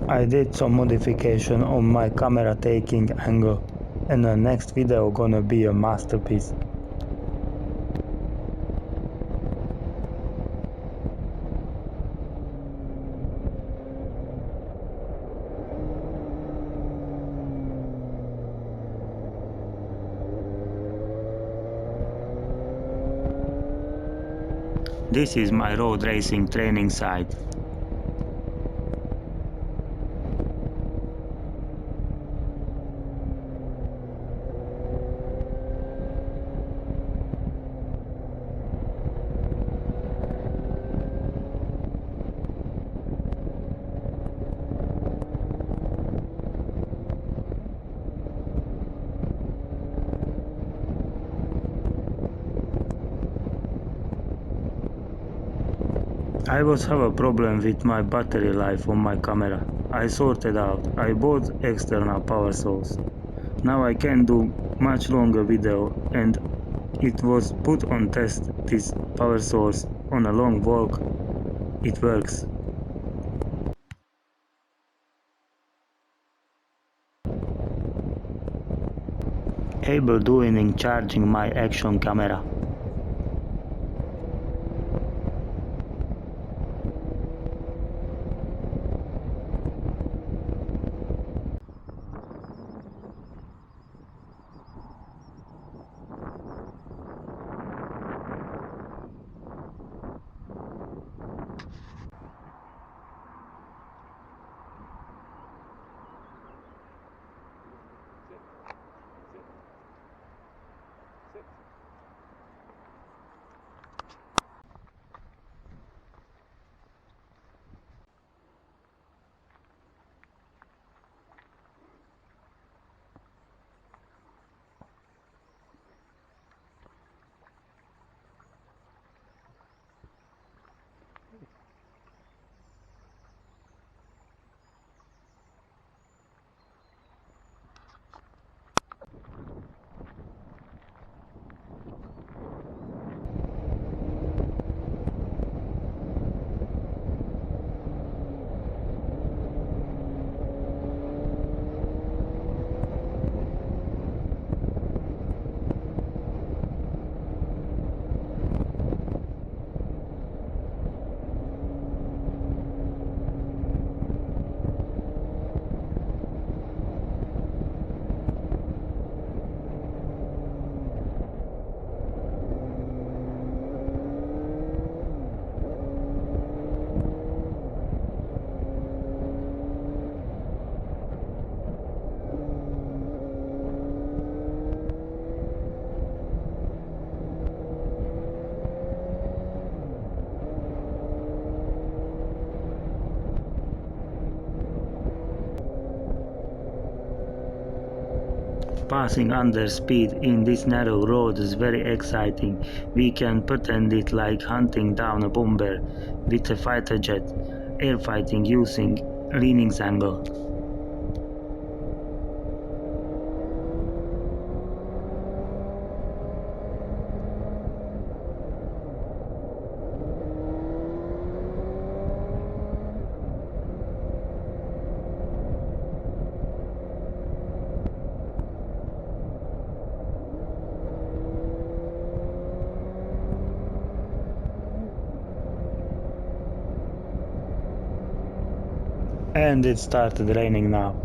I did some modification on my camera taking angle, and the next video gonna be a masterpiece. This is my road racing training site. I was have a problem with my battery life on my camera. I sorted out. I bought external power source. Now I can do much longer video, and it was put on test this power source on a long walk. It works. Able doing charging my action camera. Passing under speed in this narrow road is very exciting. We can pretend it like hunting down a bomber with a fighter jet, air fighting using leaning angle. And it started raining now.